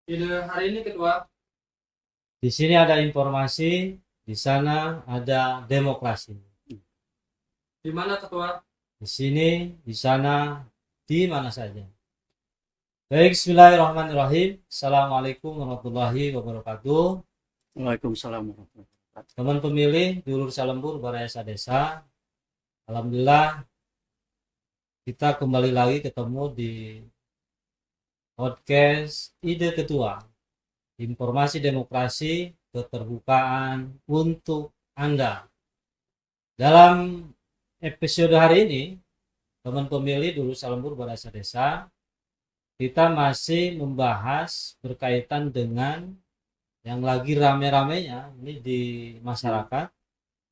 Ide hari ini Ketua. Di sini ada informasi, di sana ada demokrasi. Di mana Ketua? Di sini, di sana, di mana saja. Baik, bismillahirrahmanirrahim. Assalamualaikum warahmatullahi wabarakatuh. Waalaikumsalam warahmatullahi wabarakatuh. Teman pemilih, dulur salembur, barayasa desa. Alhamdulillah, kita kembali lagi ketemu di podcast Ide Ketua. Informasi demokrasi, keterbukaan untuk Anda. Dalam episode hari ini, teman pemilih dulu Salembur Barasa Desa, kita masih membahas berkaitan dengan yang lagi rame-ramenya ini di masyarakat,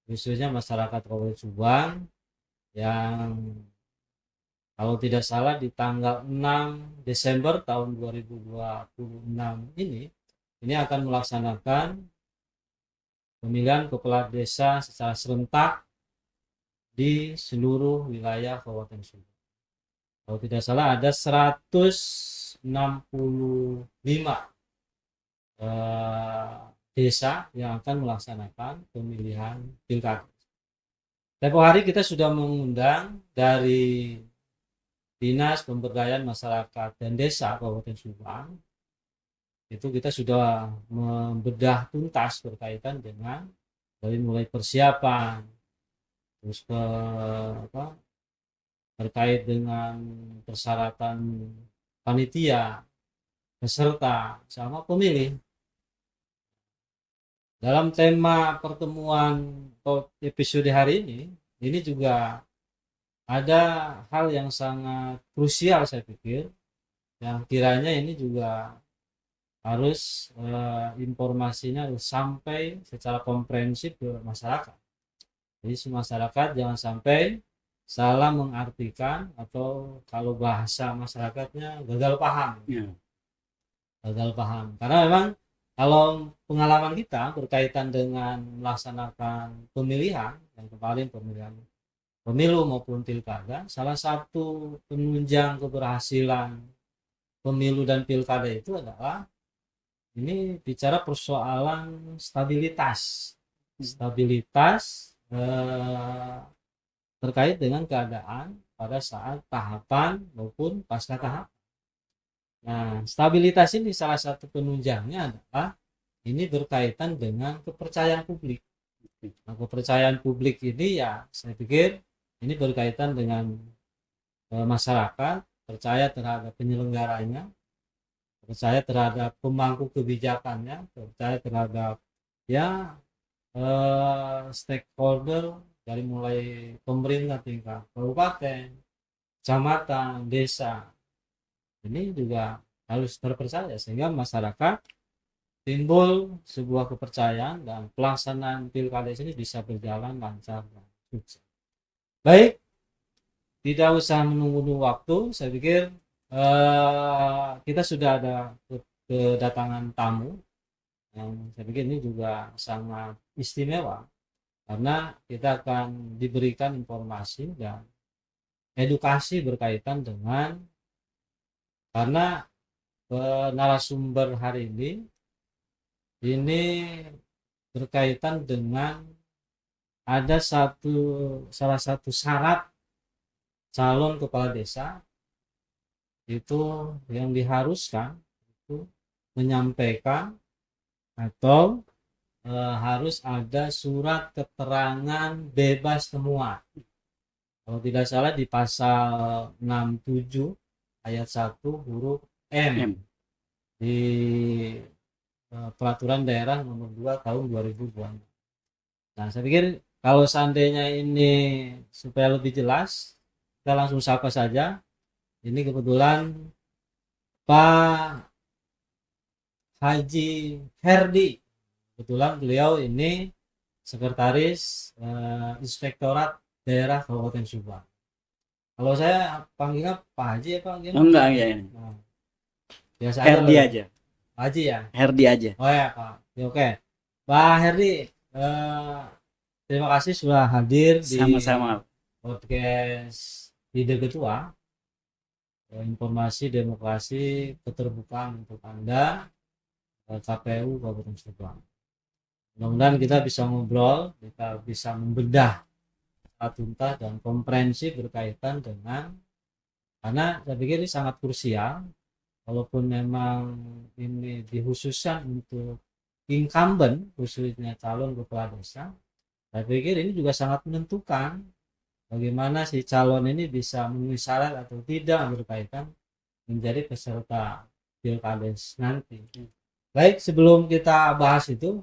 khususnya masyarakat Kabupaten Subang, yang kalau tidak salah di tanggal 6 Desember tahun 2026 ini akan melaksanakan pemilihan kepala desa secara serentak di seluruh wilayah Kabupaten Subang. Kalau tidak salah ada 165 desa yang akan melaksanakan pemilihan pilkada. Tempo hari kita sudah mengundang dari Dinas Pemberdayaan Masyarakat dan Desa Kabupaten Subang. Itu kita sudah membedah tuntas berkaitan dengan dari mulai persiapan, terus terkait dengan persyaratan panitia, peserta, sama pemilih. Dalam tema pertemuan atau episode hari ini juga ada hal yang sangat krusial saya pikir, yang kiranya ini juga harus informasinya harus sampai secara komprehensif ke masyarakat. Jadi masyarakat jangan sampai salah mengartikan atau kalau bahasa masyarakatnya gagal paham. Ya. Gagal paham. Karena memang kalau pengalaman kita berkaitan dengan melaksanakan pemilihan yang kemarin pemilihan pemilu maupun pilkada, salah satu penunjang keberhasilan pemilu dan pilkada itu adalah ini bicara persoalan stabilitas terkait dengan keadaan pada saat tahapan maupun pasca tahap. Nah, stabilitas ini salah satu penunjangnya adalah ini berkaitan dengan kepercayaan publik. Nah, kepercayaan publik ini ya saya pikir ini berkaitan dengan masyarakat percaya terhadap penyelenggaranya, percaya terhadap pemangku kebijakannya, percaya terhadap ya stakeholder dari mulai pemerintah tingkat kabupaten, kecamatan, desa. Ini juga harus terpercaya sehingga masyarakat timbul sebuah kepercayaan dan pelaksanaan pilkada ini bisa berjalan lancar dan sukses. Baik, tidak usah menunggu waktu, saya pikir kita sudah ada kedatangan tamu yang saya pikir ini juga sangat istimewa karena kita akan diberikan informasi dan edukasi berkaitan dengan karena narasumber hari ini berkaitan dengan ada salah satu syarat calon kepala desa itu yang diharuskan itu menyampaikan atau harus ada surat keterangan bebas temuan. Kalau tidak salah di pasal 67 ayat 1 huruf M di peraturan daerah nomor 2 tahun 2020. Nah, saya pikir kalau seandainya ini supaya lebih jelas, kita langsung sapa saja. Ini kebetulan Pak Haji Herdi. Kebetulan beliau ini sekretaris Inspektorat Daerah Kabupaten Subang. Kalau saya panggilnya Pak Haji ya Pak? Enggak ya ini. Nah, biasa Herdi aja. Haji ya? Herdi aja. Oh ya Pak. Ya, oke. Pak Herdi, terima kasih sudah hadir Sama-sama. di podcast Ide Ketua. Informasi demokrasi keterbukaan untuk Anda. KPU Kabupaten Subang. Mudah-mudahan kita bisa ngobrol, kita bisa membedah tuntas dan komprehensif berkaitan dengan, karena saya pikir ini sangat krusial. Walaupun memang ini dikhususkan untuk incumbent, khususnya calon kepala desa, saya pikir ini juga sangat menentukan bagaimana si calon ini bisa memenuhi syarat atau tidak berkaitan menjadi peserta pilkades nanti. Baik, sebelum kita bahas itu,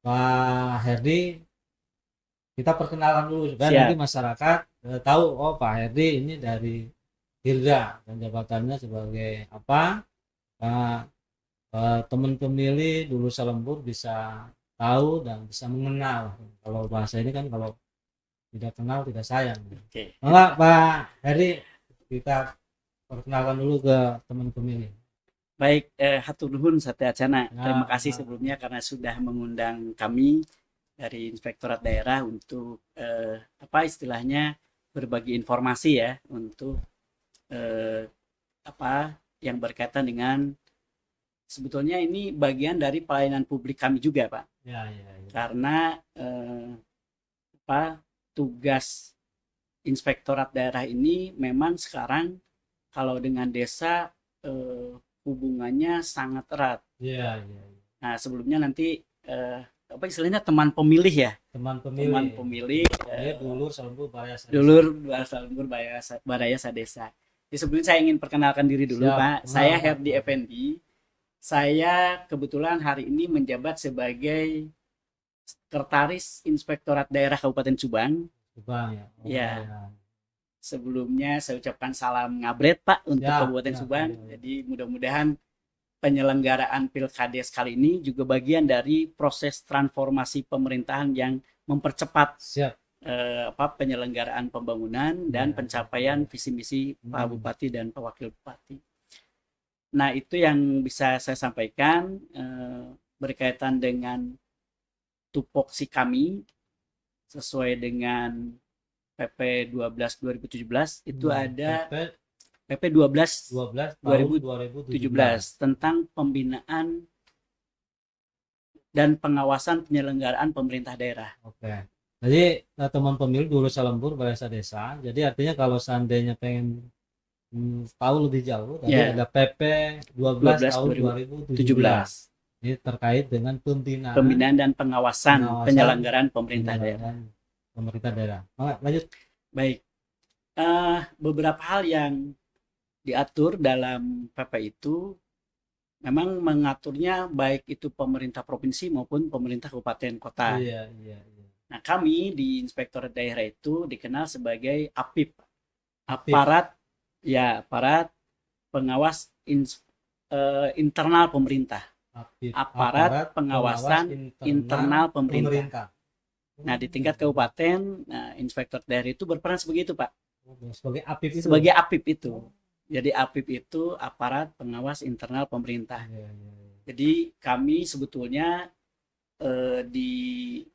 Pak Herdi, kita perkenalkan dulu supaya nanti masyarakat tahu, oh Pak Herdi ini dari Hirda dan jabatannya sebagai apa. Teman pemilih dulu Salembur bisa tahu dan bisa mengenal. Kalau bahasa ini kan kalau tidak kenal tidak sayang. Enggak Pak Herdi, kita perkenalkan dulu ke teman pemilih. Baik, hatur nuhun Satyajana. Terima kasih sebelumnya karena sudah mengundang kami dari Inspektorat Daerah untuk apa istilahnya berbagi informasi ya untuk apa yang berkaitan dengan, sebetulnya ini bagian dari pelayanan publik kami juga Pak. Ya. Karena apa tugas Inspektorat Daerah ini memang sekarang kalau dengan desa hubungannya sangat erat. Ya. Nah sebelumnya nanti apa istilahnya teman pemilih ya. Teman pemilih. Dulur Salembur Baraya Sadesa. Jadi sebelumnya saya ingin perkenalkan diri dulu. Siap. Pak. Saya Herdi Effendi. Saya kebetulan hari ini menjabat sebagai Sekretaris Inspektorat Daerah Kabupaten Subang. Ya. Ya. Sebelumnya saya ucapkan salam ngabret Pak untuk Kabupaten Subang. Jadi mudah-mudahan penyelenggaraan Pilkades kali ini juga bagian dari proses transformasi pemerintahan yang mempercepat penyelenggaraan pembangunan dan pencapaian visi misi Pak Bupati dan Pak Wakil Bupati. Nah itu yang bisa saya sampaikan berkaitan dengan tupoksi kami sesuai dengan PP 12 2017 itu ada PP 12 2017 tentang pembinaan dan pengawasan penyelenggaraan pemerintah daerah. Oke. Jadi teman pemilih dulu Salembur Baraya Sadesa. Jadi artinya kalau seandainya pengen tahu lebih jauh, tadi ada PP 12 tahun 2017. Ini terkait dengan pembinaan dan pengawasan penyelenggaraan pemerintah daerah. Lanjut. Baik. Beberapa hal yang diatur dalam PP itu memang mengaturnya baik itu pemerintah provinsi maupun pemerintah kabupaten kota. Iya. Nah, kami di Inspektorat Daerah itu dikenal sebagai APIP. Aparat pengawas internal pemerintah. Aparat pengawasan internal pemerintah. Nah, di tingkat kabupaten, Inspektorat Daerah itu berperan sebagai itu, Pak. Sebagai APIP itu. Sebagai APIP itu. Jadi APIP itu aparat pengawas internal pemerintah. Jadi kami sebetulnya dibekali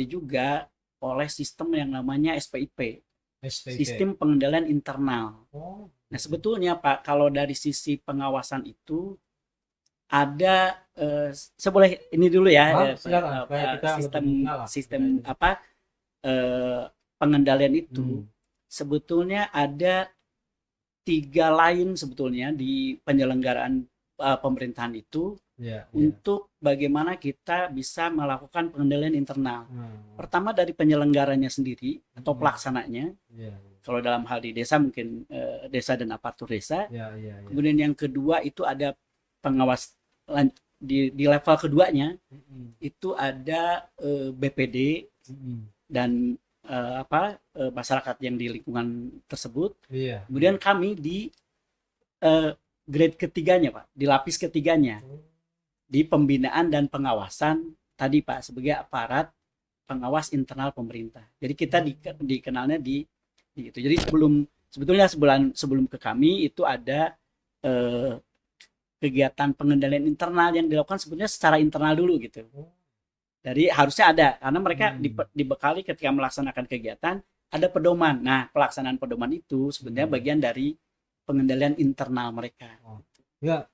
juga oleh sistem yang namanya SPIP. Sistem pengendalian internal. Nah sebetulnya Pak, kalau dari sisi pengawasan itu ada saya boleh ini dulu ya, sistem apa pengendalian itu sebetulnya ada 3 lain sebetulnya di penyelenggaraan pemerintahan itu untuk bagaimana kita bisa melakukan pengendalian internal. Pertama dari penyelenggaranya sendiri atau pelaksananya. Kalau dalam hal di desa mungkin desa dan aparatur desa. Kemudian yang kedua itu ada pengawas di level keduanya itu ada BPD dan masyarakat yang di lingkungan tersebut. Kemudian kami di grade ketiganya Pak, di lapis ketiganya di pembinaan dan pengawasan tadi Pak sebagai aparat pengawas internal pemerintah. Jadi kita dikenalnya di itu. Jadi sebetulnya sebelum ke kami itu ada kegiatan pengendalian internal yang dilakukan sebetulnya secara internal dulu gitu. Jadi harusnya ada karena mereka dibekali ketika melaksanakan kegiatan ada pedoman. Nah, pelaksanaan pedoman itu sebenarnya bagian dari pengendalian internal mereka. Ya.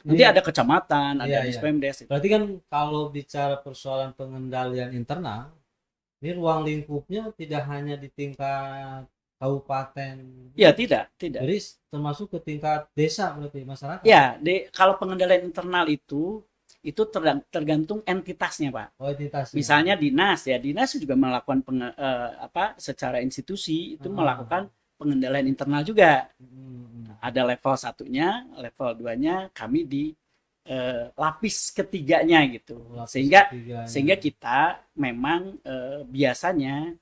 Nanti ada kecamatan, ada Iya, iya. Dispemdes. Berarti kan kalau bicara persoalan pengendalian internal, ini ruang lingkupnya tidak hanya di tingkat kabupaten, Ya, tidak. jadi termasuk ke tingkat desa berarti masyarakat. Ya, kalau pengendalian internal itu tergantung entitasnya, Pak. Oh, entitasnya. Misalnya dinas ya, dinas juga melakukan secara institusi itu melakukan pengendalian internal juga. Ada level satunya, level 2-nya kami di lapis ketiganya gitu. Sehingga kita memang biasanya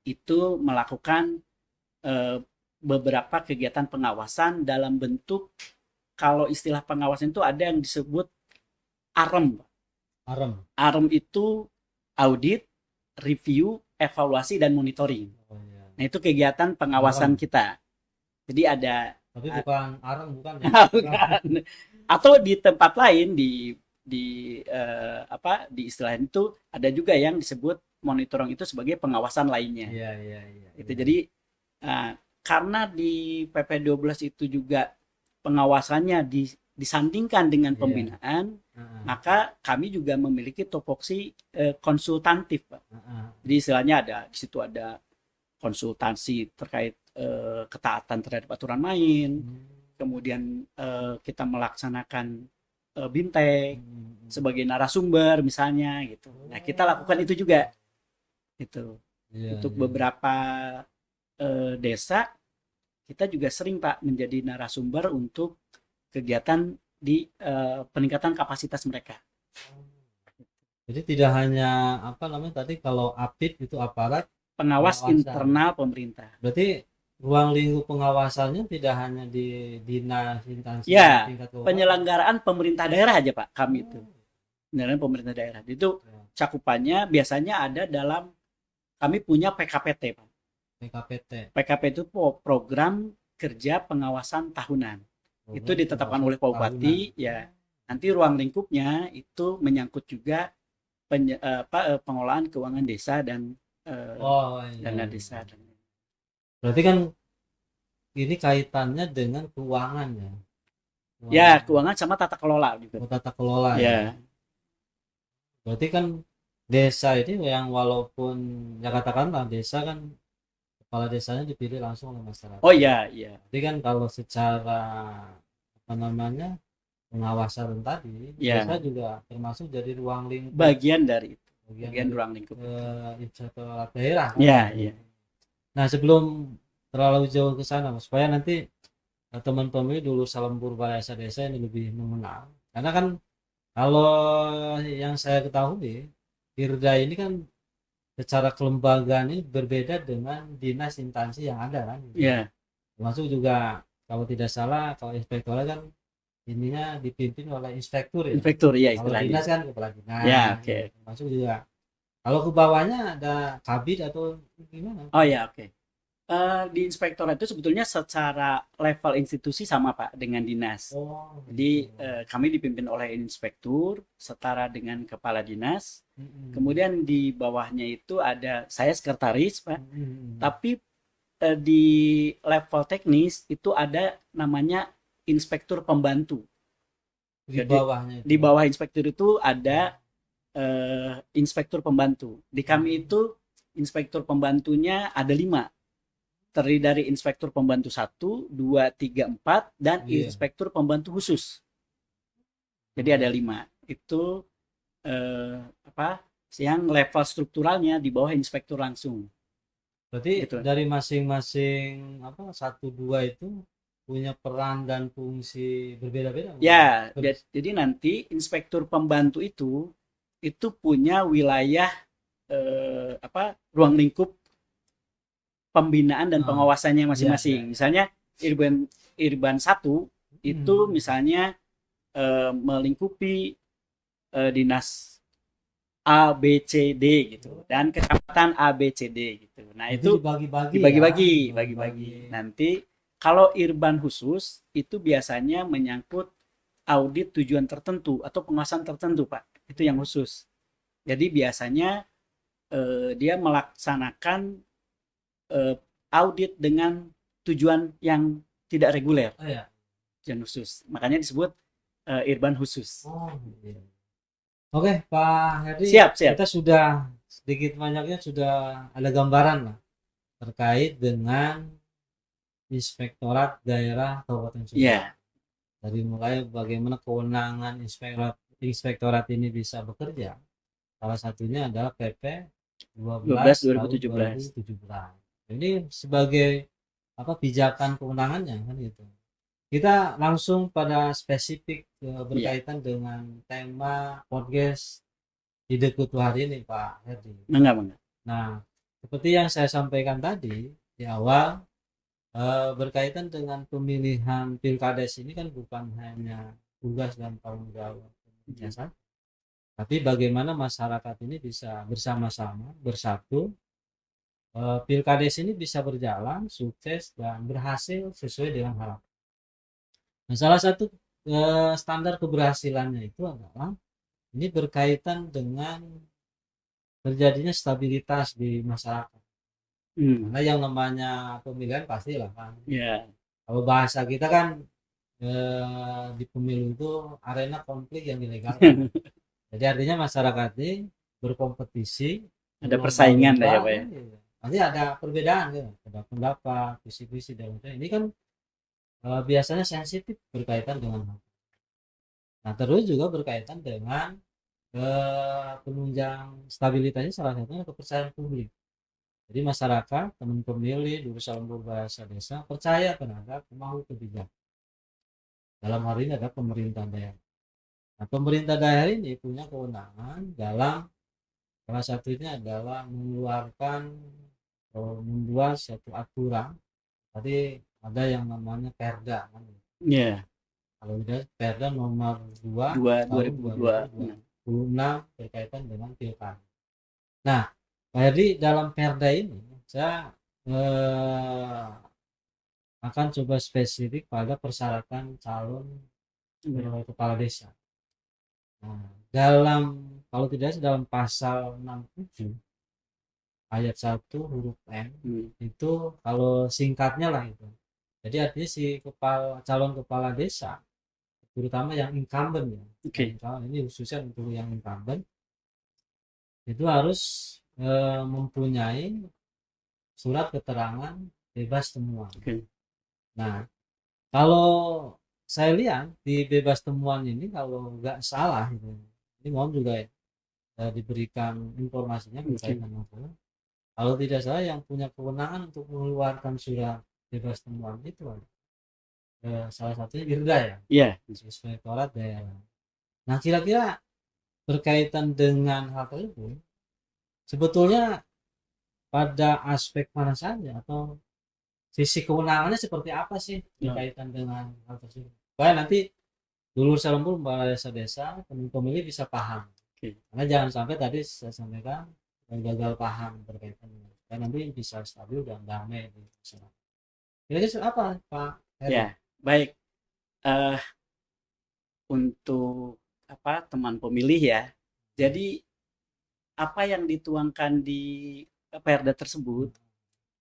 itu melakukan beberapa kegiatan pengawasan dalam bentuk, kalau istilah pengawasan itu ada yang disebut AREM. AREM itu audit, review, evaluasi, dan monitoring. Nah, itu kegiatan pengawasan kita. Jadi ada. Tapi bukan AREM, bukan ya? Bukan. Atau di tempat lain di istilah itu ada juga yang disebut monitoring itu sebagai pengawasan lainnya. Iya. Itu jadi karena di PP12 itu juga pengawasannya disandingkan dengan pembinaan, maka kami juga memiliki topoksi konsultatif, Pak. Jadi istilahnya di situ ada konsultasi terkait ketaatan terhadap aturan main, kemudian kita melaksanakan bintek sebagai narasumber misalnya gitu. Nah, kita lakukan itu juga gitu. Untuk beberapa desa kita juga sering, Pak, menjadi narasumber untuk kegiatan di peningkatan kapasitas mereka. Jadi tidak hanya tadi kalau APID itu aparat pengawas internal pemerintah. Berarti ruang lingkup pengawasannya tidak hanya di dinas, instansi, ya, tingkat penyelenggaraan pemerintah daerah aja, Pak, kami itu. Penyelenggaraan pemerintah daerah itu cakupannya biasanya ada dalam, kami punya PKPT, Pak. PKPT itu program kerja pengawasan tahunan. Itu ditetapkan oleh Pak Bupati, ya. Nanti ruang lingkupnya itu menyangkut juga pengelolaan keuangan desa dan dana desa. Berarti kan ini kaitannya dengan keuangan ya? Ya, keuangan sama tata kelola juga. Tata kelola ya. Berarti kan desa ini yang walaupun ya katakanlah desa kan kepala desanya dipilih langsung oleh masyarakat. Oh iya. Jadi kan kalau secara pengawasan tadi, desa juga termasuk jadi ruang lingkup. Bagian dari itu. Bagian ruang lingkup. Inspektorat daerah. Iya. Nah, sebelum terlalu jauh ke sana, supaya nanti teman-teman dulu Salembur Bahasa Desa ini lebih mengenal. Karena kan kalau yang saya ketahui, Irda ini kan secara kelembagaan ini berbeda dengan dinas instansi yang ada kan. Iya. Termasuk juga kalau tidak salah, kalau inspektorat kan ininya dipimpin oleh inspektur ya. Inspektur, ya istilahnya. Kalau dinas kan kepala dinas. Ya, oke. Termasuk juga. Kalau ke bawahnya ada kabid atau gimana? Oh ya, oke. Di inspektorat itu sebetulnya secara level institusi sama, Pak, dengan dinas. Jadi kami dipimpin oleh inspektur setara dengan kepala dinas. Kemudian di bawahnya itu ada saya sekretaris, Pak. Tapi di level teknis itu ada namanya inspektur pembantu. Di bawah inspektur itu ada inspektur pembantu. Di kami itu inspektur pembantunya ada 5. Terdiri dari inspektur pembantu 1, 2, 3, 4 dan inspektur pembantu khusus. Jadi ada 5. Itu yang level strukturalnya di bawah inspektur langsung. Berarti gitu. Dari masing-masing 1, 2 itu punya peran dan fungsi berbeda-beda. Ya, jadi nanti inspektur pembantu itu punya wilayah ruang lingkup pembinaan dan pengawasannya masing-masing. Misalnya Irban 1 itu misalnya melingkupi dinas A, B, C, D gitu, dan kecamatan A, B, C, D gitu. Nah, itu dibagi-bagi. Nanti kalau Irban khusus itu biasanya menyangkut audit tujuan tertentu atau pengawasan tertentu, Pak. Itu yang khusus. Jadi biasanya dia melaksanakan audit dengan tujuan yang tidak reguler, tujuan khusus. Makanya disebut Irban khusus. Oh, iya. Oke, Pak Heri, Siap. kita sudah sedikit banyaknya sudah ada gambaran lah terkait dengan Inspektorat Daerah Kabupaten Subang. Iya. Dari mulai bagaimana kewenangan inspektorat ini bisa bekerja. Salah satunya adalah PP 12 tahun 2017. 2017. Ini sebagai pijakan kewenangannya kan gitu. Kita langsung pada spesifik berkaitan dengan tema podcast Ide Kutu hari ini, Pak Herdi. Mangga. Nah, seperti yang saya sampaikan tadi di awal, berkaitan dengan pemilihan Pilkades ini kan bukan hanya tugas dan tanggung jawab pemerintah, tapi bagaimana masyarakat ini bisa bersama-sama bersatu, Pilkades ini bisa berjalan sukses dan berhasil sesuai dengan harapan. Nah, salah satu standar keberhasilannya itu adalah ini berkaitan dengan terjadinya stabilitas di masyarakat. Karena yang namanya pemilihan pastilah kan. Ya. Kalau bahasa kita kan di pemilu itu arena konflik yang ilegal. Jadi artinya masyarakat ini berkompetisi, Ada persaingan lah ya Pak ya. Nanti ada perbedaan gitu, ada pendapat, visi-visi dan lain-lain. Ini kan biasanya sensitif berkaitan dengan. Nah, terus juga berkaitan dengan penunjang stabilitasnya salah satunya kepercayaan publik. Jadi masyarakat, teman pemilih, urusan berbahasa desa percaya terhadap pemangku kebijakan. Dalam hal ini ada pemerintah daerah. Nah, pemerintah daerah ini punya kewenangan dalam salah satunya adalah mengeluarkan atau membuat suatu aturan. Tadi ada yang namanya Perda kan. Iya. Kalau udah Perda nomor 2 tahun 2026 berkaitan dengan pilkada. Nah, jadi dalam Perda ini saya akan coba spesifik pada persyaratan calon kepala desa. Nah, kalau tidak dalam pasal 67 ayat 1 huruf M itu kalau singkatnya lah itu. Jadi artinya si calon kepala desa terutama yang incumbent ya. Ini khususnya untuk yang incumbent itu harus mempunyai surat keterangan bebas temuan. Nah, kalau saya lihat di bebas temuan ini kalau nggak salah ini mohon juga diberikan informasinya berkaitan dengan kalau tidak salah yang punya kewenangan untuk mengeluarkan surat bebas temuan itu salah satunya Irda ya. Iya. Inspektorat Daerah. Nah, kira-kira berkaitan dengan hal tersebut sebetulnya pada aspek mana saja atau sisi kewenangannya seperti apa sih berkaitan dengan hal tersebut? Supaya nanti dulur salembur kepala desa-desa pemilih bisa paham. Karena jangan sampai tadi saya sampaikan gagal paham berkaitan dengan dan nanti bisa stabil dan damai di masyarakat. Kira-kira apa Pak Heri? Ya, baik. Untuk teman pemilih ya. Jadi apa yang dituangkan di Perda tersebut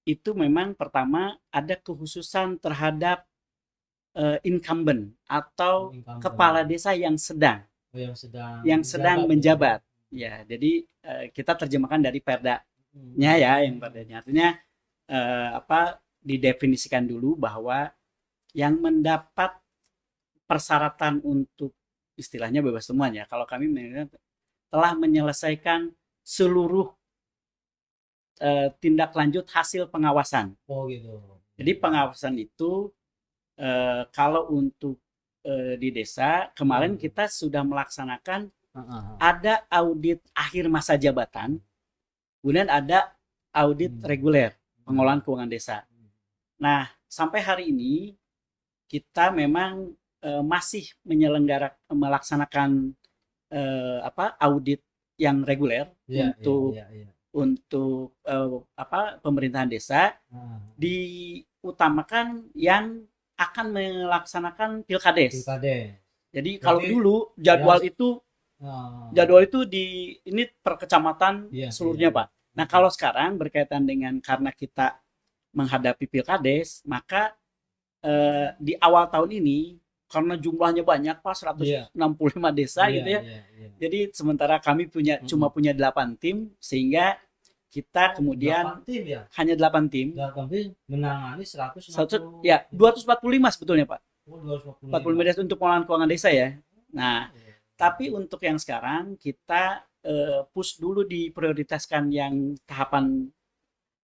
itu memang pertama ada kekhususan terhadap incumbent atau kepala desa yang sedang menjabat. Ya, jadi kita terjemahkan dari Perdanya ya, yang Perdanya artinya didefinisikan dulu bahwa yang mendapat persyaratan untuk istilahnya bebas temuan ya. Kalau kami telah menyelesaikan seluruh tindak lanjut hasil pengawasan. Oh gitu. Jadi pengawasan itu kalau untuk di desa kemarin kita sudah melaksanakan ada audit akhir masa jabatan, kemudian ada audit reguler pengelolaan keuangan desa. Nah, sampai hari ini kita memang masih melaksanakan audit yang reguler untuk pemerintahan desa, diutamakan yang akan melaksanakan pilkades. Jadi kalau dulu jadwal itu ini per kecamatan seluruhnya Pak. Nah, kalau sekarang berkaitan dengan karena kita menghadapi pilkades, maka di awal tahun ini karena jumlahnya banyak Pak, 165 desa gitu ya. Iya. Jadi sementara kami cuma punya 8 tim, sehingga kita kemudian 8 tim ya. hanya 8 tim. 8 tim menangani 100, ya 245 sebetulnya Pak. 45 desa untuk pengelolaan keuangan desa ya. Nah, tapi untuk yang sekarang kita push dulu diprioritaskan yang tahapan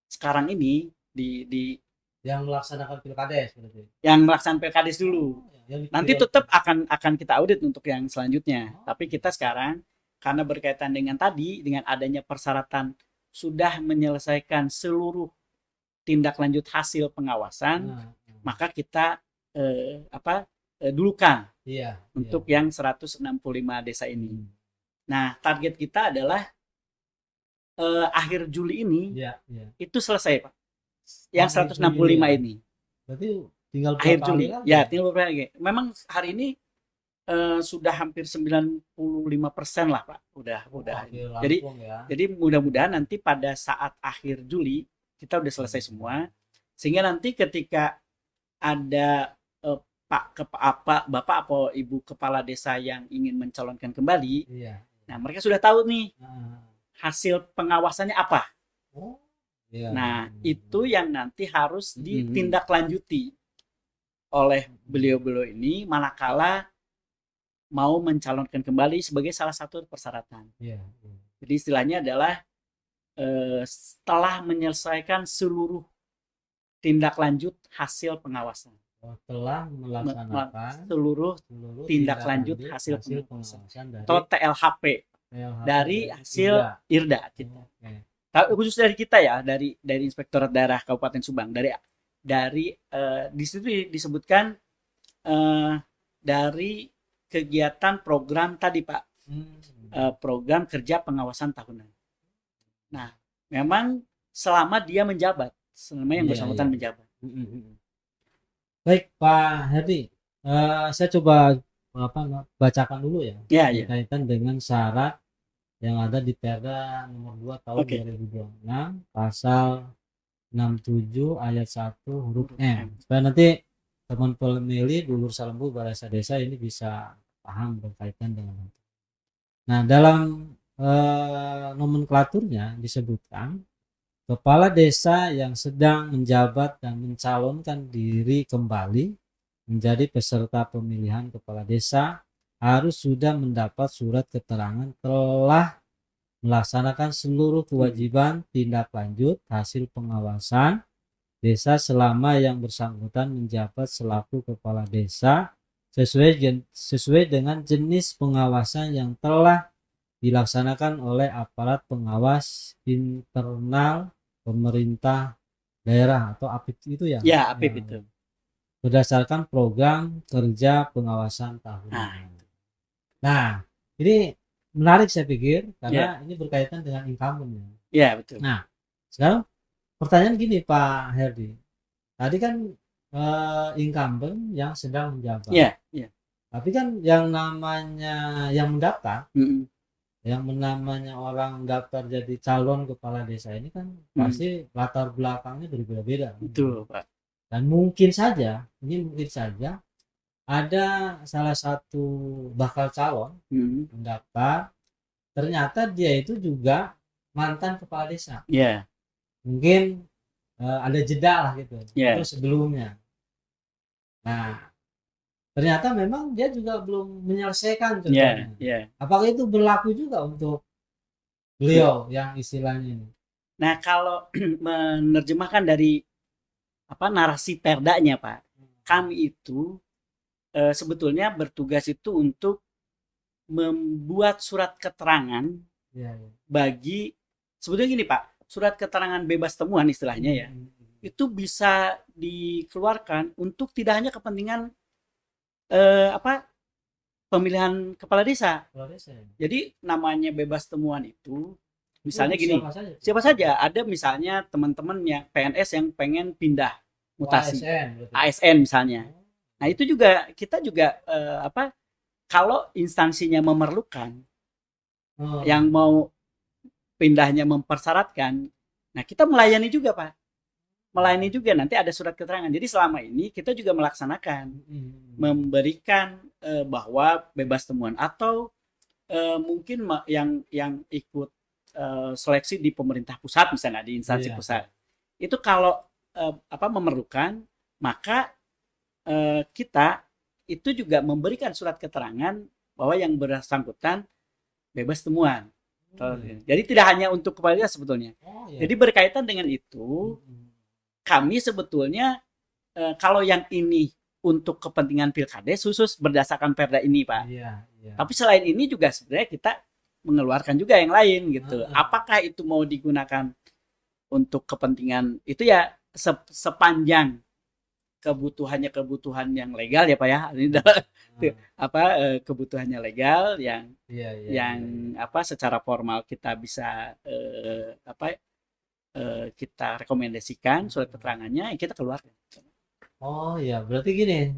sekarang ini di yang melaksanakan pilkades berarti. yang melaksanakan pilkades dulu. Nanti tetap akan kita audit untuk yang selanjutnya. Tapi kita sekarang karena berkaitan dengan tadi, dengan adanya persyaratan sudah menyelesaikan seluruh tindak lanjut hasil pengawasan, maka kita dulukan untuk yang 165 desa ini. Nah, target kita adalah akhir Juli ini itu selesai Pak. Yang 165 ini. Berarti tinggal akhir Juli. lagi? Ya, tinggal beberapa lagi. Memang hari ini sudah hampir 95% lah Pak. Udah. Jadi mudah-mudahan nanti pada saat akhir Juli kita udah selesai semua. Sehingga nanti ketika ada Bapak atau Ibu kepala desa yang ingin mencalonkan kembali, nah mereka sudah tahu nih hasil pengawasannya apa. Nah, itu yang nanti harus ditindaklanjuti oleh beliau-beliau ini manakala mau mencalonkan kembali sebagai salah satu persyaratan. Jadi istilahnya adalah setelah menyelesaikan seluruh tindak lanjut hasil pengawasan. Telah melaksanakan seluruh tindak lanjut hasil pengawasan atau TLHP dari hasil IRDA kita. Khusus dari kita ya, dari Inspektorat Daerah Kabupaten Subang, dari di situ disebutkan dari kegiatan program tadi Pak, program kerja pengawasan tahunan. Nah, memang selama dia menjabat, selama yang bersangkutan menjabat. Baik Pak Herdi, saya coba bacakan dulu ya, berkaitan dengan syarat yang ada di Perda nomor 2 tahun 2026 pasal 67 ayat 1 huruf M, supaya nanti teman pemilih dulur salembu balai desa ini bisa paham berkaitan dengan itu. Nah, dalam nomenklaturnya disebutkan kepala desa yang sedang menjabat dan mencalonkan diri kembali menjadi peserta pemilihan kepala desa harus sudah mendapat surat keterangan telah melaksanakan seluruh kewajiban tindak lanjut hasil pengawasan desa selama yang bersangkutan menjabat selaku kepala desa sesuai dengan jenis pengawasan yang telah dilaksanakan oleh aparat pengawas internal pemerintah daerah atau APIP itu ya? Ya, APIP itu. Berdasarkan program kerja pengawasan tahunan. Nah, ini menarik saya pikir karena ini berkaitan dengan incumbent. Ya, betul. Nah, sekarang pertanyaan gini Pak Herdi. Tadi kan incumbent yang sedang menjabat. Tapi kan yang namanya yang mendaftar, yang namanya orang daftar jadi calon kepala desa ini kan pasti latar belakangnya berbeda-beda. Betul Pak. Dan mungkin saja ada salah satu bakal calon mendaftar, ternyata dia itu juga mantan kepala desa. Mungkin ada jeda lah gitu itu sebelumnya. Nah, ternyata memang dia juga belum menyelesaikan contohnya. Apakah itu berlaku juga untuk beliau yang istilahnya ini? Nah, kalau menerjemahkan dari narasi perdanya Pak, kami itu sebetulnya bertugas itu untuk membuat surat keterangan bagi, sebetulnya gini Pak, surat keterangan bebas temuan istilahnya itu bisa dikeluarkan untuk tidak hanya kepentingan pemilihan kepala desa. Jadi namanya bebas temuan itu misalnya gini, siapa saja ada misalnya teman-teman yang PNS yang pengen pindah mutasi, ASN misalnya. Nah, itu juga kita juga kalau instansinya memerlukan yang mau pindahnya mempersyaratkan, nah kita melayani juga Pak. melayani juga nanti ada surat keterangan. Jadi selama ini kita juga melaksanakan memberikan bahwa bebas temuan atau mungkin yang ikut seleksi di pemerintah pusat misalnya di instansi pusat. Itu kalau memerlukan maka kita itu juga memberikan surat keterangan bahwa yang bersangkutan bebas temuan. Jadi tidak hanya untuk kepala desa sebetulnya. Jadi berkaitan dengan itu kami sebetulnya kalau yang ini untuk kepentingan Pilkades khusus berdasarkan Perda ini, Pak. Tapi selain ini juga sebenarnya kita mengeluarkan juga yang lain gitu. Apakah itu mau digunakan untuk kepentingan itu ya sepanjang kebutuhan yang legal ya Pak ya. Ini kebutuhannya legal yang secara formal kita bisa kita rekomendasikan surat keterangannya kita keluarkan. Oh ya, berarti gini,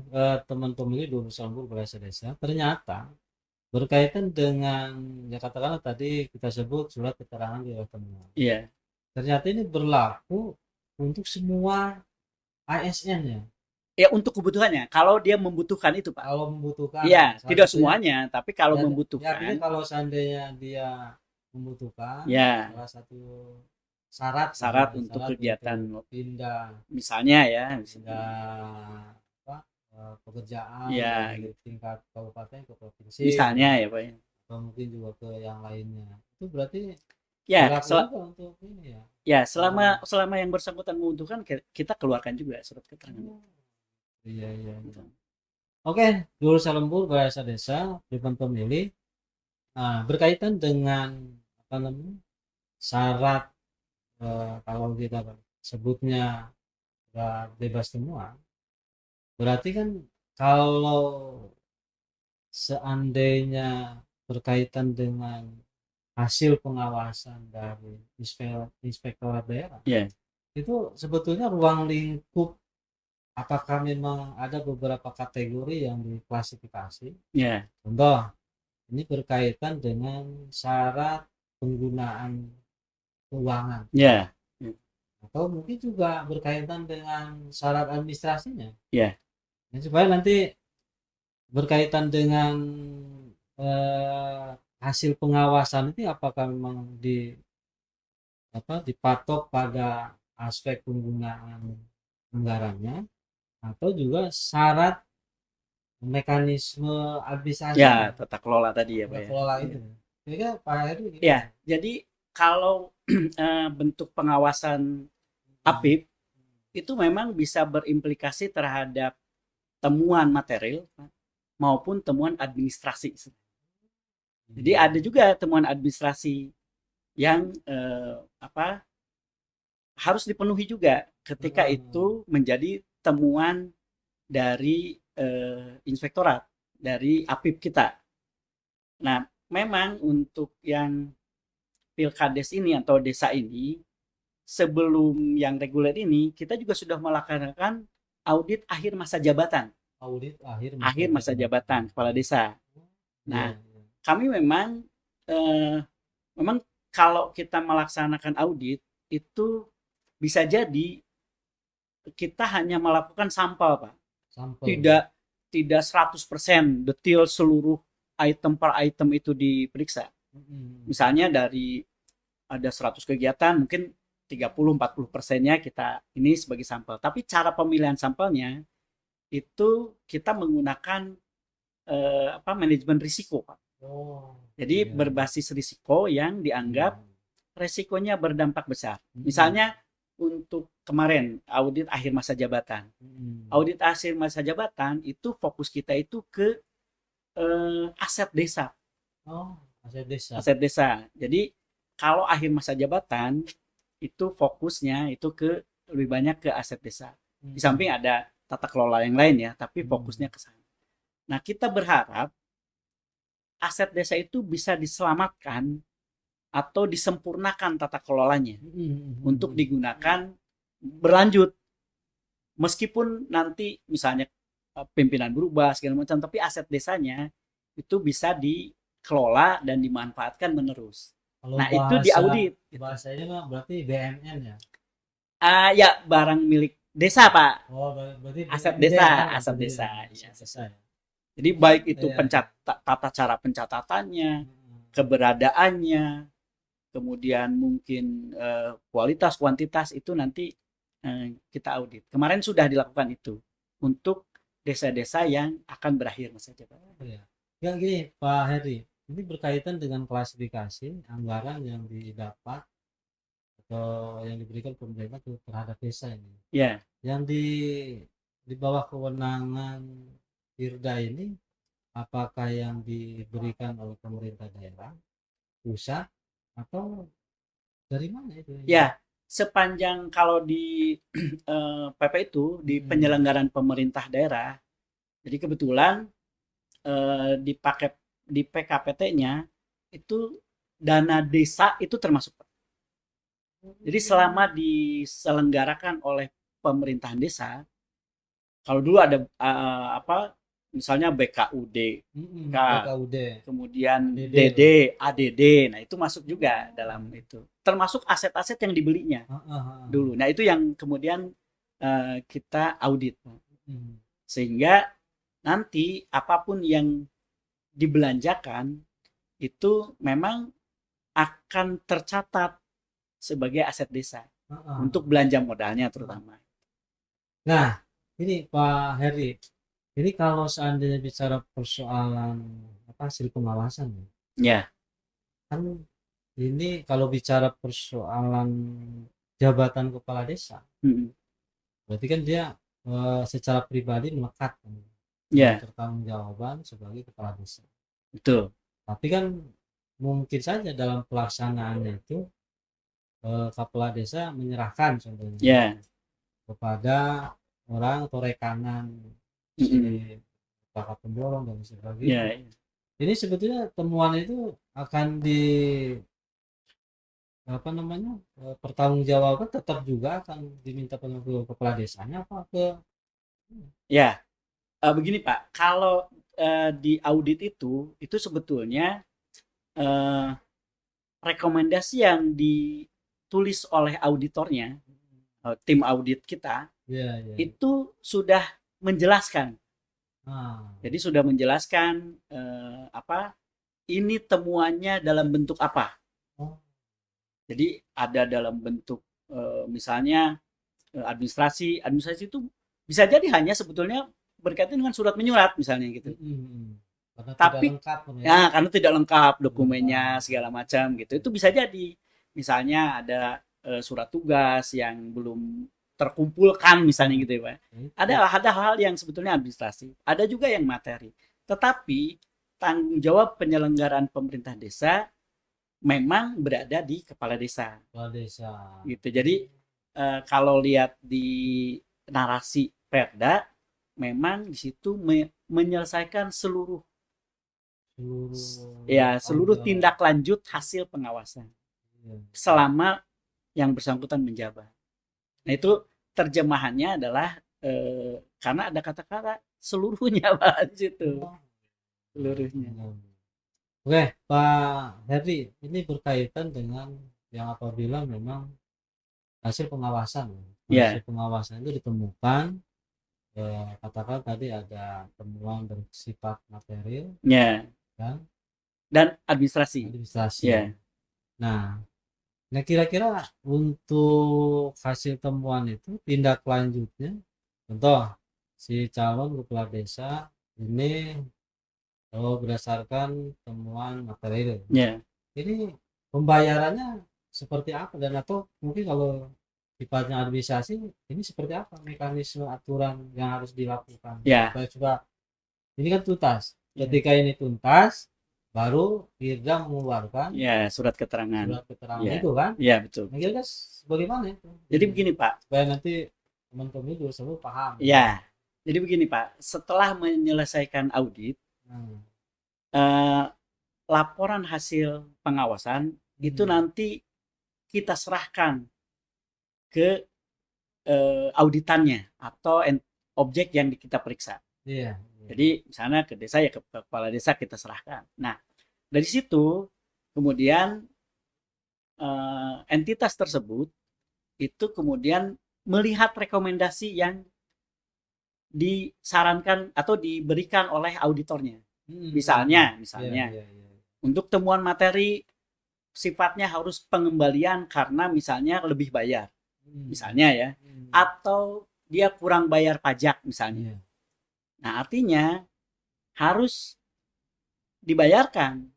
teman pemilih 21 Balai Desa ternyata berkaitan dengan ya katakanlah tadi kita sebut surat keterangan di temuan. Iya. Ternyata ini berlaku untuk semua ASN ya. Ya untuk kebutuhannya. Kalau dia membutuhkan itu Pak. Kalau membutuhkan. Iya, tidak semuanya, tapi kalau membutuhkan. Ya, kalau seandainya dia membutuhkan, salah satu syarat untuk kegiatan pindah, misalnya ya, pindah pekerjaan dari tingkat kabupaten ke provinsi, misalnya ya Pak. Atau mungkin juga ke yang lainnya. Itu berarti ya untuk ini ya. Ya, selama yang bersangkutan membutuhkan kita keluarkan juga surat keterangan. Iya. Oke, Guru Salembur Bahasa Desa Dewan Pemilih. Nah, berkaitan dengan syarat kalau kita sebutnya bebas temuan, berarti kan kalau seandainya berkaitan dengan hasil pengawasan dari inspektorat daerah, itu sebetulnya ruang lingkup apakah memang ada beberapa kategori yang diklasifikasi? Contoh, ini berkaitan dengan syarat penggunaan keuangan. Atau mungkin juga berkaitan dengan syarat administrasinya. Supaya nanti berkaitan dengan hasil pengawasan itu apakah memang dipatok pada aspek penggunaan anggarannya atau juga syarat mekanisme administrasi tata kelola tadi ya Pak ya. Kelola itu. Jadi Pak Heru gitu. Ya, jadi kalau bentuk pengawasan APIP itu memang bisa berimplikasi terhadap temuan material maupun temuan administrasi. Jadi ada juga temuan administrasi yang harus dipenuhi juga ketika itu menjadi temuan dari inspektorat dari APIP kita. Nah, memang untuk yang Pilkades ini atau desa ini sebelum yang reguler ini kita juga sudah melaksanakan audit akhir masa jabatan. Akhir masa jabatan kepala desa. Nah, kami memang kalau kita melaksanakan audit itu bisa jadi kita hanya melakukan sampel, Pak. Tidak 100% detail seluruh item per item itu diperiksa. Misalnya dari ada 100 kegiatan mungkin 30-40%-nya kita ini sebagai sampel. Tapi cara pemilihan sampelnya itu kita menggunakan manajemen risiko, Pak. Jadi berbasis risiko yang dianggap resikonya berdampak besar. Misalnya untuk kemarin audit akhir masa jabatan. Audit akhir masa jabatan itu fokus kita itu ke aset desa. Aset desa. Jadi kalau akhir masa jabatan itu fokusnya itu ke lebih banyak ke aset desa. Di samping ada tata kelola yang lain ya, tapi fokusnya ke sana. Nah, kita berharap aset desa itu bisa diselamatkan atau disempurnakan tata kelolanya untuk digunakan berlanjut. Meskipun nanti misalnya pimpinan berubah segala macam, tapi aset desanya itu bisa dikelola dan dimanfaatkan menerus. Kalau itu diaudit. Bahasanya berarti BMN ya? Ya, barang milik desa, Pak. Oh, berarti Aset BUMD desa, ya, aset berarti desa. aset Ya. desa ya. Jadi baik itu Iya, iya. tata cara pencatatannya, Hmm. keberadaannya, kemudian mungkin kualitas, kuantitas itu nanti kita audit. Kemarin sudah dilakukan itu untuk desa-desa yang akan berakhir masa jabatan. Iya. Ya gini Pak Heri, ini berkaitan dengan klasifikasi anggaran yang didapat atau yang diberikan pemerintah terhadap desa ini. Ya, Yang di bawah kewenangan Irda ini, apakah yang diberikan oleh pemerintah daerah, pusat, atau dari mana itu? ya. Sepanjang kalau di PP itu di penyelenggaraan pemerintah daerah, jadi kebetulan di paket di PKPT-nya itu dana desa itu termasuk. Jadi selama diselenggarakan oleh pemerintahan desa, kalau dulu ada misalnya BKUD, BKUD, kemudian ADD. DD, ADD, nah itu masuk juga dalam itu. Termasuk aset-aset yang dibelinya dulu. Nah itu yang kemudian kita audit. Sehingga nanti apapun yang dibelanjakan itu memang akan tercatat sebagai aset desa untuk belanja modalnya terutama. Nah, ini Pak Heri, ini kalau seandainya bicara persoalan hasil pengawasan, Ya, kan ini kalau bicara persoalan jabatan kepala desa, berarti kan dia secara pribadi melekat ya, pertanggungjawaban sebagai kepala desa. betul. Tapi kan mungkin saja dalam pelaksanaannya itu kepala desa menyerahkan contohnya Ya, kepada orang atau rekanan si bakat pendorong dan sebagainya. ya, Ini sebetulnya temuan itu akan pertanggungjawaban tetap juga akan diminta ke kepala desanya apa ke ya. Begini Pak, kalau di audit itu sebetulnya rekomendasi yang ditulis oleh auditornya, tim audit kita, itu sudah menjelaskan. Jadi sudah menjelaskan ini temuannya dalam bentuk apa. Jadi ada dalam bentuk misalnya administrasi itu bisa jadi hanya sebetulnya berkaitan dengan surat menyurat misalnya gitu. Karena Tapi tidak lengkap, ya karena tidak lengkap dokumennya segala macam gitu. Itu bisa jadi misalnya ada surat tugas yang belum terkumpulkan misalnya gitu ya Pak. Ada hal-hal yang sebetulnya administrasi, ada juga yang materi. Tetapi tanggung jawab penyelenggaraan pemerintah desa memang berada di kepala desa. Kepala desa. Gitu. Jadi kalau lihat di narasi Perda, memang di situ menyelesaikan seluruh tindak lanjut hasil pengawasan selama yang bersangkutan menjabat. Nah itu terjemahannya adalah karena ada kata-kata seluruhnya Pak di situ. Seluruhnya. Oke, Pak Heri, ini berkaitan dengan yang apabila memang hasil pengawasan itu ditemukan katakan tadi ada temuan bersifat material dan administrasi. Nah kira-kira untuk hasil temuan itu tindak lanjutnya, contoh si calon kepala desa ini berdasarkan temuan material, ini pembayarannya seperti apa, dan atau mungkin kalau sifatnya administrasi ini seperti apa mekanisme aturan yang harus dilakukan supaya juga ini kan tuntas. Ketika ini tuntas baru Irda mengeluarkan surat keterangan itu kan. Betul. Nah, kira-kira bagaimana itu? Jadi begini Pak, supaya nanti teman-teman itu selalu paham. Jadi begini Pak, setelah menyelesaikan audit laporan hasil pengawasan itu nanti kita serahkan ke auditannya atau objek yang kita periksa. Jadi misalnya ke desa ke kepala desa kita serahkan. Nah dari situ kemudian entitas tersebut itu kemudian melihat rekomendasi yang disarankan atau diberikan oleh auditornya. Misalnya, untuk temuan materi sifatnya harus pengembalian karena misalnya lebih bayar, misalnya ya, atau dia kurang bayar pajak misalnya. Nah, artinya harus dibayarkan.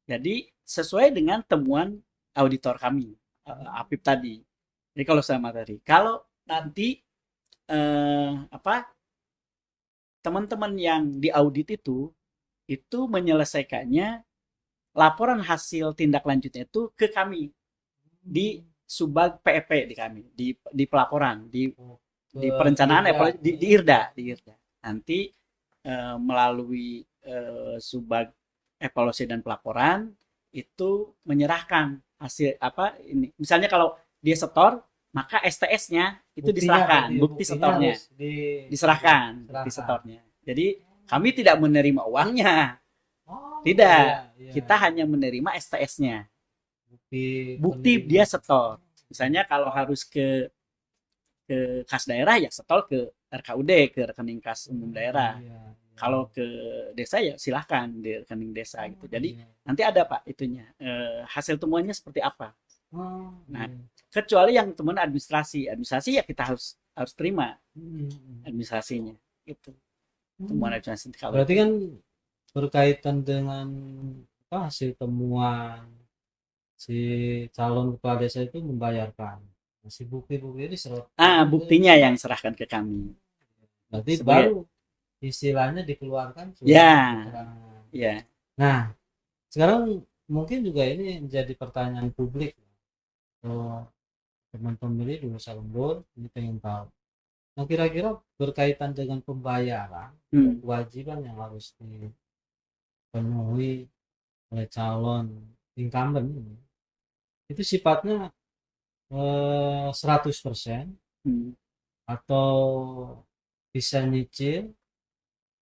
Jadi sesuai dengan temuan auditor kami, APIP tadi. Jadi kalau saya materi, kalau nanti teman-teman yang diaudit itu menyelesaikannya, laporan hasil tindak lanjutnya itu ke kami di Subag PEP di kami, di pelaporan, di perencanaan di IRDA, nanti melalui Subag evaluasi dan pelaporan itu menyerahkan hasil ini. Misalnya kalau dia setor, maka STS-nya itu diserahkan, bukti setornya diserahkan, bukti setornya. Jadi kami tidak menerima uangnya, tidak, kita hanya menerima STS-nya, bukti dia setor. Misalnya kalau harus ke kas daerah ya setor ke RKUD, ke rekening kas umum daerah. Kalau ke desa ya silahkan di rekening desa gitu. Jadi nanti ada Pak itunya, hasil temuannya seperti apa. Nah, kecuali yang temuan administrasi ya kita harus terima administrasinya gitu. Temuan administrasi. Berarti kan berkaitan dengan hasil temuan si calon kepala desa itu membayarkan. Si bukti-bukti itu buktinya yang serahkan ke kami. Berarti baru istilahnya dikeluarkan. Ya. Nah, sekarang mungkin juga ini menjadi pertanyaan publik. Teman-teman di Nusa Lembur ini pengen tahu. Nah, kira-kira berkaitan dengan pembayaran kewajiban yang harus dipenuhi oleh calon incumbent ini, itu sifatnya 100% atau bisa nyicil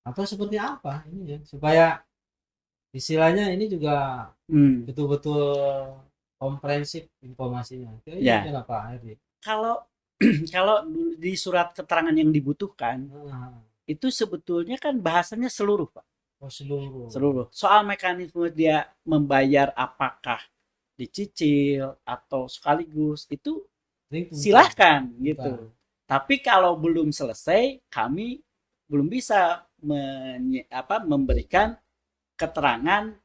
atau seperti apa ini ya, supaya istilahnya ini juga betul-betul komprehensif informasinya. Kenapa? Kalau di surat keterangan yang dibutuhkan itu sebetulnya kan bahasanya seluruh Pak. Seluruh. Soal mekanisme dia membayar, apakah dicicil atau sekaligus, itu silahkan gitu. Tapi kalau belum selesai, kami belum bisa memberikan keterangan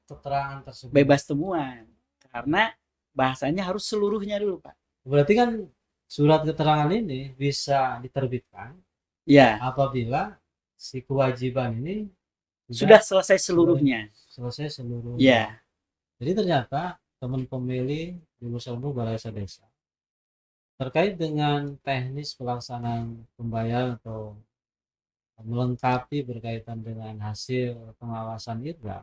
tersebut bebas temuan karena bahasanya harus seluruhnya dulu Pak. Berarti kan surat keterangan ini bisa diterbitkan apabila si kewajiban ini sudah selesai seluruhnya. Ya. Jadi ternyata teman pemilih di Nusa Lembur Balai Desa terkait dengan teknis pelaksanaan pembayaran atau melengkapi berkaitan dengan hasil pengawasan IRDA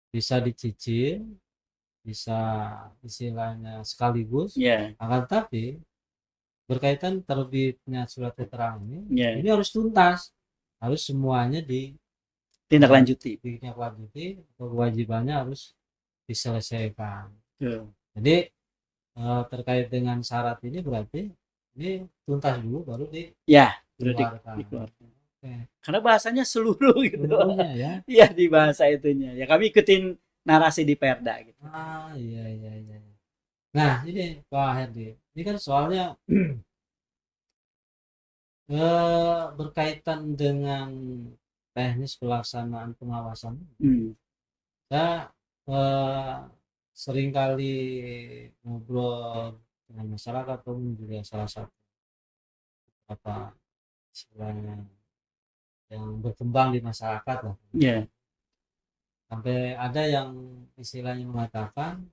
bisa dicicil, bisa istilahnya sekaligus, akan tapi berkaitan terbitnya surat keterangan ini harus tuntas, harus semuanya ditindaklanjuti, atau kewajibannya harus diselesaikan. Jadi terkait dengan syarat ini berarti ini tuntas dulu baru dikeluarkan. Karena bahasanya seluruh gitu. Iya di bahasa itunya. Ya kami ikutin narasi di Perda gitu. Iya. Nah ini Pak Herdi, ini kan soalnya berkaitan dengan teknis pelaksanaan pengawasan. Saya seringkali ngobrol dengan masyarakat atau juga salah satu istilahnya yang berkembang di masyarakat lah. Sampai ada yang istilahnya mengatakan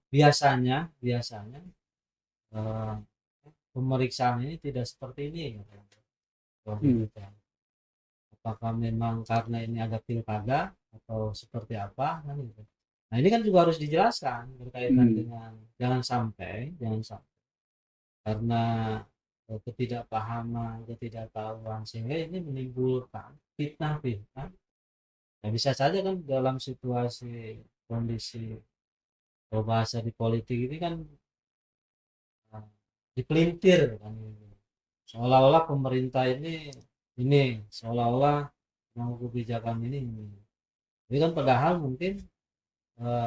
biasanya pemeriksaan ini tidak seperti ini. Apakah memang karena ini ada pilkada atau seperti apa kan gitu. Nah ini kan juga harus dijelaskan berkaitan dengan jangan sampai karena ketidaktahuan sehingga ini menimbulkan fitnah. Nah, bisa saja kan dalam situasi kondisi bahasa di politik ini kan dipelintir kan gitu. Seolah-olah pemerintah ini seolah-olah mau kebijakan ini. Jadi kan padahal mungkin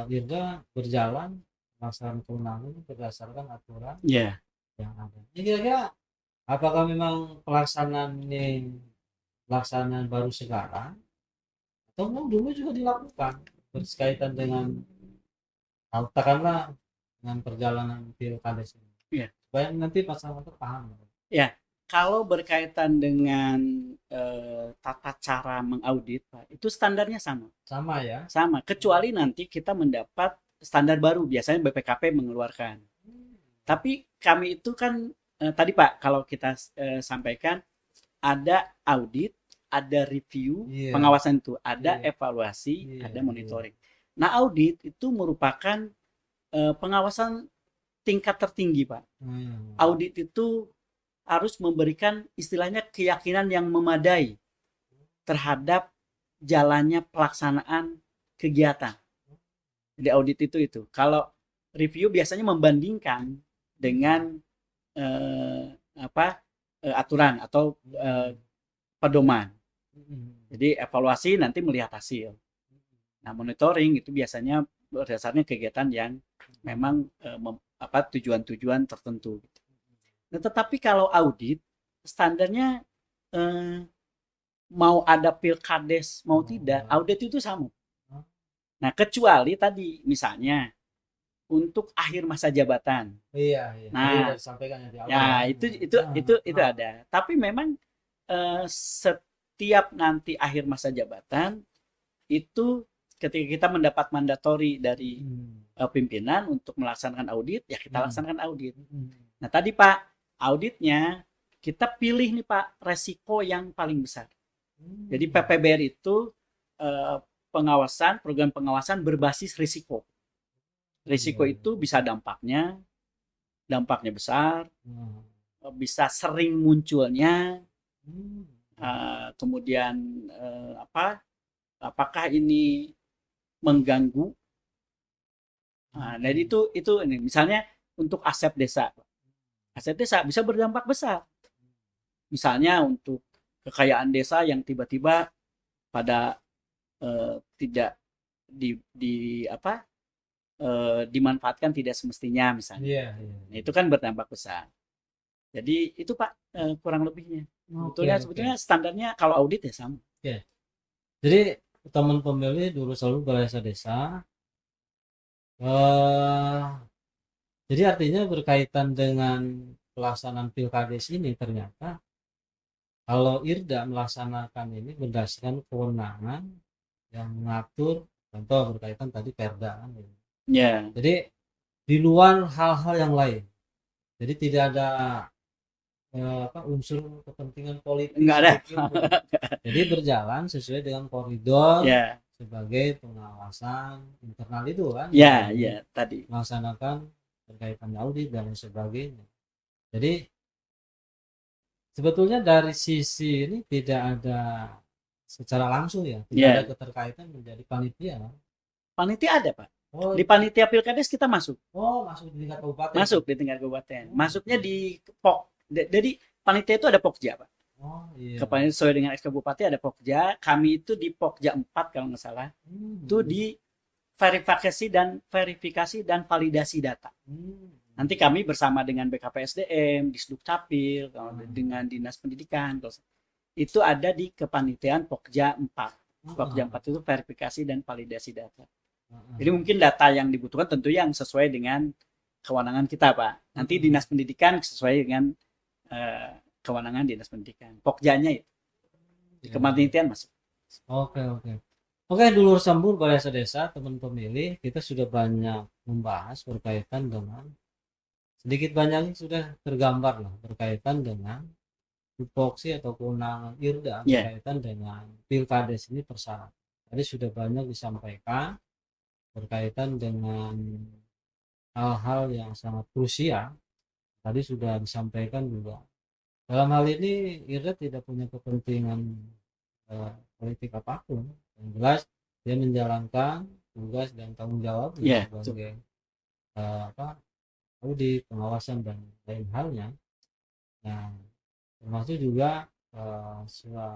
IRDA berjalan melaksanakan kewenangan berdasarkan aturan Ya, yang ada. Ini kira-kira apakah memang pelaksanaan baru sekarang atau memang dulu juga dilakukan berkaitan dengan katakanlah dengan perjalanan pilkades ini? Iya. Supaya nanti masyarakat paham. ya. Kalau berkaitan dengan tata cara mengaudit, Pak, itu standarnya sama. Sama ya. Sama, kecuali nanti kita mendapat standar baru, biasanya BPKP mengeluarkan. Tapi kami itu kan tadi Pak, kalau kita sampaikan ada audit, ada review, Iya. pengawasan itu, ada Iya. evaluasi, Iya, ada monitoring. Nah, audit itu merupakan pengawasan tingkat tertinggi, Pak. Audit itu harus memberikan istilahnya keyakinan yang memadai terhadap jalannya pelaksanaan kegiatan. Jadi audit itu. Kalau review biasanya membandingkan dengan aturan atau pedoman. Jadi evaluasi nanti melihat hasil. Nah, monitoring itu biasanya berdasarkan kegiatan yang memang tujuan-tujuan tertentu. Nah, tetapi kalau audit standarnya mau ada pilkades mau tidak, audit itu sama. Nah, kecuali tadi misalnya untuk akhir masa jabatan. Iya. Nah, disampaikan di awal. ya itu ada. Tapi memang setiap nanti akhir masa jabatan itu ketika kita mendapat mandatori dari pimpinan untuk melaksanakan audit, ya kita laksanakan audit. Nah, tadi Pak, auditnya kita pilih nih Pak resiko yang paling besar. Jadi PPBR itu program pengawasan berbasis risiko. Risiko itu bisa dampaknya besar, bisa sering munculnya, kemudian apakah ini mengganggu. Nah, jadi itu ini misalnya untuk aset desa bisa berdampak besar. Misalnya untuk kekayaan desa yang tiba-tiba pada tidak dimanfaatkan tidak semestinya misalnya. Nah, itu kan berdampak besar. Jadi itu Pak kurang lebihnya. Sebetulnya standarnya kalau audit ya sama. Jadi teman pemilih dulu selalu bahasa desa. Jadi artinya berkaitan dengan pelaksanaan pilkades ini ternyata kalau IRDA melaksanakan ini berdasarkan kewenangan yang mengatur, contoh berkaitan tadi Perda kan. Ya. Jadi di luar hal-hal yang lain. Jadi tidak ada unsur kepentingan politik. Enggak ada. Jadi berjalan sesuai dengan koridor Ya. sebagai pengawasan internal itu kan. Ya, tadi. Melaksanakan berkaitan audit dan sebagainya. Jadi sebetulnya dari sisi ini tidak ada secara langsung ya, tidak ada keterkaitan menjadi panitia. Panitia ada Pak. Di panitia pilkades kita masuk. Masuk di tingkat kabupaten. Masuk di tingkat kabupaten. Masuknya di POK. Jadi panitia itu ada Pokja Pak. Kepala sesuai dengan SK Bupati ada Pokja. Kami itu di Pokja 4 kalau nggak salah. Itu di verifikasi dan validasi data. Nanti kami bersama dengan BKPSDM, Disduk Capil, dengan Dinas Pendidikan, itu ada di kepanitiaan Pokja 4. Pokja 4 itu verifikasi dan validasi data. Jadi mungkin data yang dibutuhkan tentu yang sesuai dengan kewenangan kita Pak. Nanti Dinas Pendidikan sesuai dengan kewenangan Dinas Pendidikan. Pokjanya itu. Di kepanitiaan masuk. Oke, dulur sambur bahasa desa, teman pemilih, kita sudah banyak membahas berkaitan dengan sedikit banyak sudah tergambar lah berkaitan dengan tupoksi atau kewenangan IRDA berkaitan dengan pilkades ini persyaratan. Tadi sudah banyak disampaikan berkaitan dengan hal-hal yang sangat krusial. Tadi sudah disampaikan juga. Dalam hal ini IRDA tidak punya kepentingan politik apapun. Yang jelas dia menjalankan tugas dan tanggung jawab sebagai audit, pengawasan dan lain halnya. Nah, termasuk juga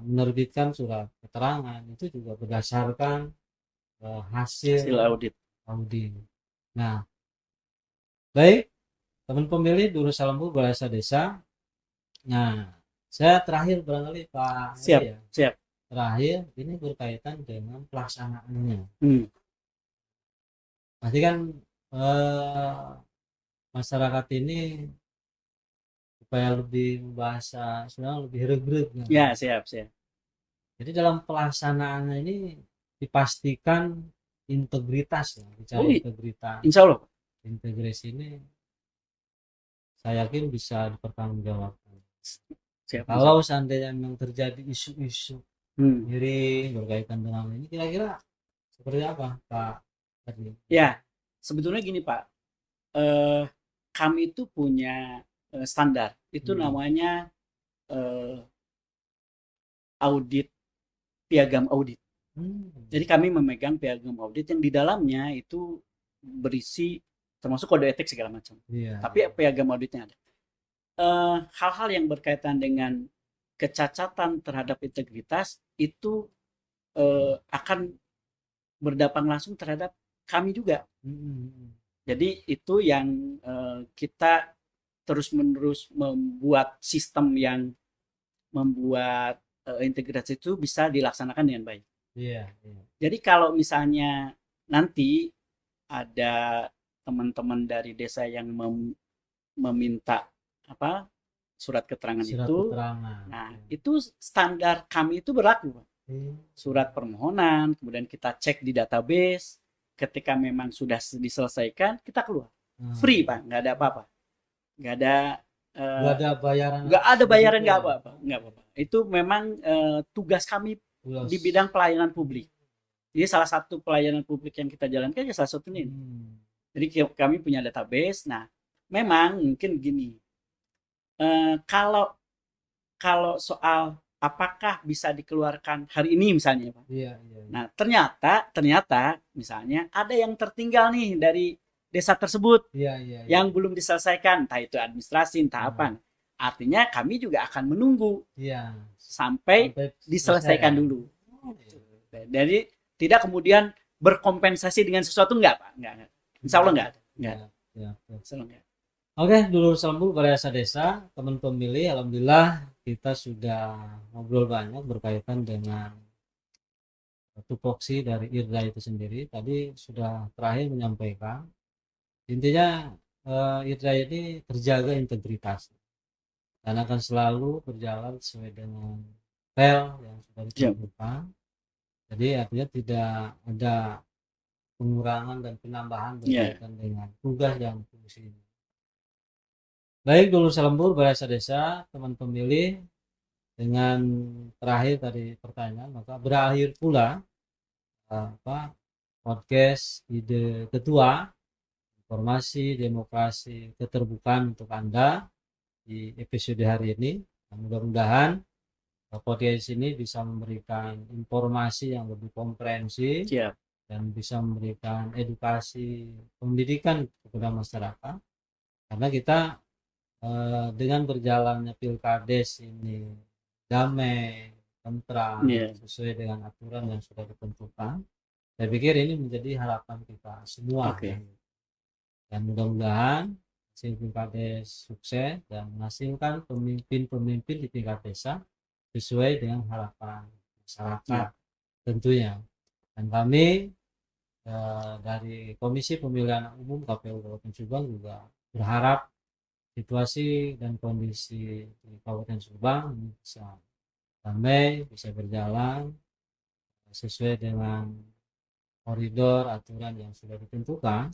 menerbitkan surat keterangan itu juga berdasarkan hasil audit. audit. Nah, baik teman pemilih Darussalamur Balai Desa. Nah, saya terakhir barangkali Pak Siap, Heri ya. siap. Terakhir ini berkaitan dengan pelaksanaannya. Pasti kan masyarakat ini supaya lebih bahasa sudah lebih regret. Ya, siap. Jadi dalam pelaksanaannya ini dipastikan integritas ya, bicara integritas. Insya Allah. Integritas ini saya yakin bisa dipertanggungjawabkan. Kalau seandainya memang terjadi isu-isu miring berkaitan dengan ini, kira-kira seperti apa Pak Heri? Ya, sebetulnya gini Pak, kami itu punya standar, itu namanya audit, piagam audit. Jadi kami memegang piagam audit yang di dalamnya itu berisi termasuk kode etik segala macam. Tapi piagam auditnya ada. Hal-hal yang berkaitan dengan kecacatan terhadap integritas itu akan berdampak langsung terhadap kami juga. Jadi itu yang kita terus-menerus membuat sistem yang membuat integritas itu bisa dilaksanakan dengan baik. Jadi kalau misalnya nanti ada teman-teman dari desa yang meminta surat keterangan itu, nah itu standar kami itu berlaku. Surat permohonan, kemudian kita cek di database, ketika memang sudah diselesaikan kita keluar free Pak, nggak ada apa-apa, nggak ada bayaran, nggak apa-apa. Itu memang tugas kami di bidang pelayanan publik. Jadi salah satu pelayanan publik yang kita jalankan ya salah satunya ini. Jadi kami punya database. Nah, memang mungkin gini, kalau soal apakah bisa dikeluarkan hari ini misalnya Pak. Nah, ternyata misalnya ada yang tertinggal nih dari desa tersebut yang belum diselesaikan, entah itu administrasi, entah apa. Artinya kami juga akan menunggu sampai diselesaikan dulu. Jadi tidak kemudian berkompensasi dengan sesuatu, enggak Pak, enggak. Insya Allah enggak. Oke, Darussalamur Balai Desa, teman pemilih, alhamdulillah kita sudah ngobrol banyak berkaitan dengan tupoksi dari IRDA itu sendiri. Tadi sudah terakhir menyampaikan intinya IRDA ini terjaga integritas dan akan selalu berjalan sesuai dengan rel yang sudah ditentukan. Jadi artinya tidak ada pengurangan dan penambahan berkaitan dengan tugas dan fungsi ini. Baik, Darussalamur Balai Desa, teman pemilih, dengan terakhir tadi pertanyaan, maka berakhir pula podcast ide ketua informasi demokrasi keterbukaan untuk Anda di episode hari ini. Mudah-mudahan podcast ini bisa memberikan informasi yang lebih komprehensif dan bisa memberikan edukasi pendidikan kepada masyarakat, karena kita dengan berjalannya pilkades ini damai, tentram, sesuai dengan aturan yang sudah ditentukan. Saya pikir ini menjadi harapan kita semua. Dan mudah-mudahan hasil pilkades sukses dan menghasilkan pemimpin-pemimpin di tingkat desa sesuai dengan harapan masyarakat tentunya. Dan kami dari Komisi Pemilihan Umum KPU Kabupaten Subang juga berharap situasi dan kondisi di Kabupaten Subang bisa damai, bisa berjalan sesuai dengan koridor aturan yang sudah ditentukan,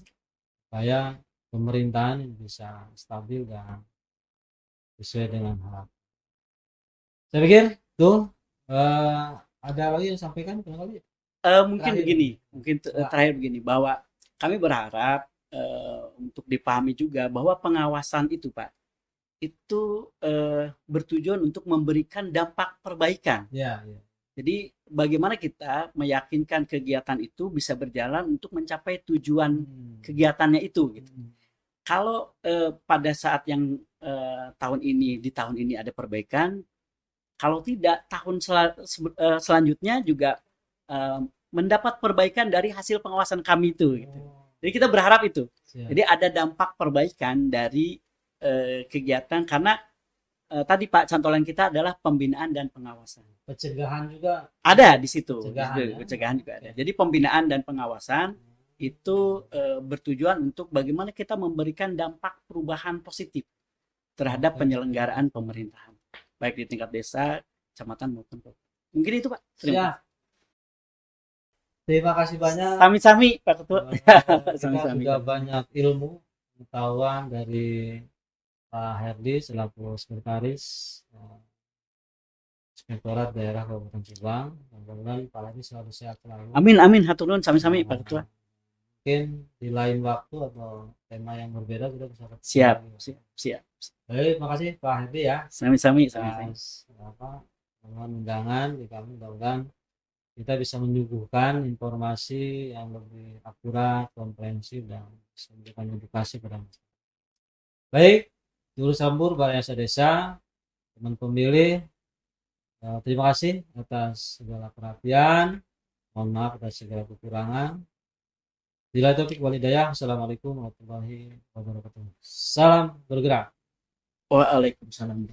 supaya pemerintahan bisa stabil dan sesuai dengan harapan. Saya pikir tuh ada lagi yang sampaikan kali? Mungkin begini, terakhir begini, bahwa kami berharap untuk dipahami juga bahwa pengawasan itu Pak, itu bertujuan untuk memberikan dampak perbaikan. Jadi bagaimana kita meyakinkan kegiatan itu bisa berjalan untuk mencapai tujuan kegiatannya itu gitu. kalau pada saat yang di tahun ini ada perbaikan, kalau tidak selanjutnya juga mendapat perbaikan dari hasil pengawasan kami itu. Gitu. Jadi kita berharap itu. Siap. Jadi ada dampak perbaikan dari kegiatan karena tadi Pak cantolan kita adalah pembinaan dan pengawasan. Pencegahan juga Ada di situ. Pencegahan, ya. Pencegahan juga ada. Jadi pembinaan dan pengawasan itu bertujuan untuk bagaimana kita memberikan dampak perubahan positif terhadap penyelenggaraan pemerintahan, baik di tingkat desa, kecamatan maupun kota. Mungkin itu Pak. Siap. Terima kasih banyak. Sami-sami Pak Ketua. Kita Sami-sami. sudah banyak ilmu, pengetahuan dari Pak Herdi selaku sekretaris Inspektorat Daerah Kabupaten Subang. Mudah-mudahan Pak Herdi selalu sehat selalu. Amin amin, hatur nuhun sami-sami Pak Ketua. Mungkin di lain waktu atau tema yang berbeda kita bisa ketemu Siap, lagi. siap. Baik, makasih Pak Herdi ya. Sami-sami. Atas undangan di kami, mudah-mudahan kita bisa menyuguhkan informasi yang lebih akurat, komprehensif, dan bisa memberikan edukasi pada masyarakat. Baik, Juru Sambur Balai Yasa Desa, teman pemilih, terima kasih atas segala perhatian. Mohon maaf atas segala kekurangan. Bila taufiq wal hidayah. Assalamualaikum warahmatullahi wabarakatuh. Salam bergerak. Waalaikumsalam.